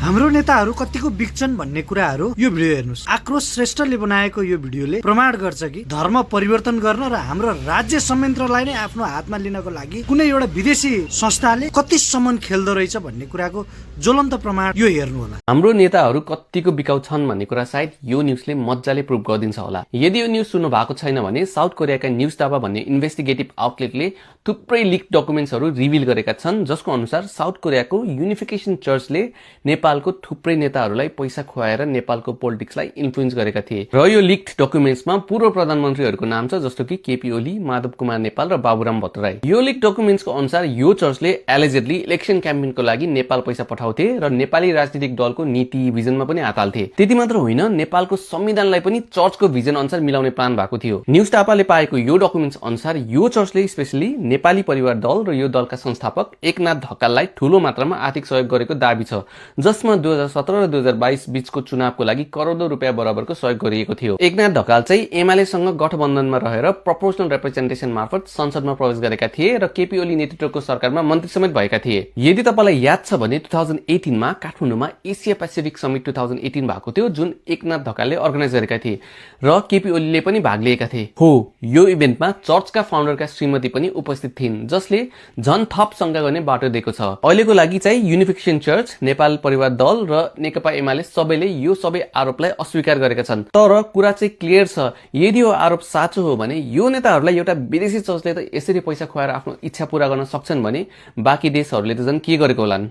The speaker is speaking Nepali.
हाम्रो नेताहरू कतिको बिग्छन् भन्ने कुराहरू यो भिडियो हेर्नुस्। आक्रोश श्रेष्ठले बनाएको यो भिडियोले प्रमाण गर्छ कि धर्म परिवर्तन गर्न र हाम्रो राज्य संयन्त्रलाई नै आफ्नो हातमा लिनको लागि कुनै एउटा विदेशी संस्थाले कतिसम्म खेल्दो रहेछ भन्ने कुराको ज्वलन्त प्रमाण यो हेर्नु होला। हाम्रो नेताहरू कतिको बिकाउ छन् भन्ने कुरा सायद यो न्युजले मजाले प्रुभ गरिदिन्छ होला। यदि यो न्युज सुन्नु भएको छैन भने साउथ कोरियाका न्युज दावा भन्ने इन्भेस्टिगेटिभ आउटलेटले थुप्रै लिक डकुमेन्ट्सहरू रिभिल गरेका छन्, जसको अनुसार साउथ कोरियाको युनिफिकेसन चर्चले नेपालको थुप्रै नेताहरूलाई पैसा खुवाएर नेपालको पोलिटिक्सलाई इन्फ्लुएन्स गरेका थिए र यो लिक्ड डकुमेन्ट्समा पूर्व प्रधानमन्त्रीहरूको नाम छ, जस्तो कि केपी ओली, माधव कुमार नेपाल र बाबुराम भट्टराई। यो लिक डकुमेन्ट्सको अनुसार यो चर्चले एलिजेडली इलेक्सन क्याम्पेनको लागि नेपाल पैसा पठाउँथे र नेपाली राजनीतिक दलको नीति भिजनमा पनि हात हाल्थे। त्यति मात्र होइन, नेपालको संविधानलाई पनि चर्चको भिजन अनुसार मिलाउने प्लान भएको थियो। न्युज टापाले पाएको यो डकुमेन्ट्स अनुसार यो चर्चले स्पेशली नेपाली परिवार दल र यो दलका संस्थापक एकनाथ ढकाललाई ठूलो मात्रामा आर्थिक सहयोग गरेको दाबी छ, जसमा 2017 र 2022 बीचको चुनावको लागि करोडौं रुपियाँ बराबरको सहयोग गरिएको थियो। एकनाथ ढकाल चाहिँ एमालेसँग गठबन्धनमा रहेर प्रोपोर्सनल रिप्रेजेन्टेसन मार्फत संसदमा प्रवेश गरेका थिए र केपी ओली नेतृत्वको सरकारमा मन्त्री समेत भएका थिए। यदि तपाईलाई याद छ भने 2018 मा काठमाडौँमा एसिया पेसिफिक समिट 2018 भएको थियो, जुन एकनाथ ढकालले अर्गनाइज गरेका थिए र केपी ओलीले पनि भाग लिएका थिए। हो, यो इभेन्टमा चर्चका फाउन्डरका श्रीमती पनि उपस्थित थिइन्, जसले झन थप शंका गर्ने बाटो दिएको छ। अहिलेको लागि चाहिँ युनिफिकेसन चर्च, नेपाल परिवार दल र नेकपा एमाले सबैले यो सबै आरोपलाई अस्वीकार गरेका छन्। तर कुरा चाहिँ क्लियर छ, यदि यो आरोप साँचो हो भने यो नेताहरूलाई एउटा विदेशी चर्चले त यसरी पैसा खुवाएर आफ्नो इच्छा पूरा गर्न सक्छन् भने बाँकी देशहरूले त झन् के गरेको होलान्।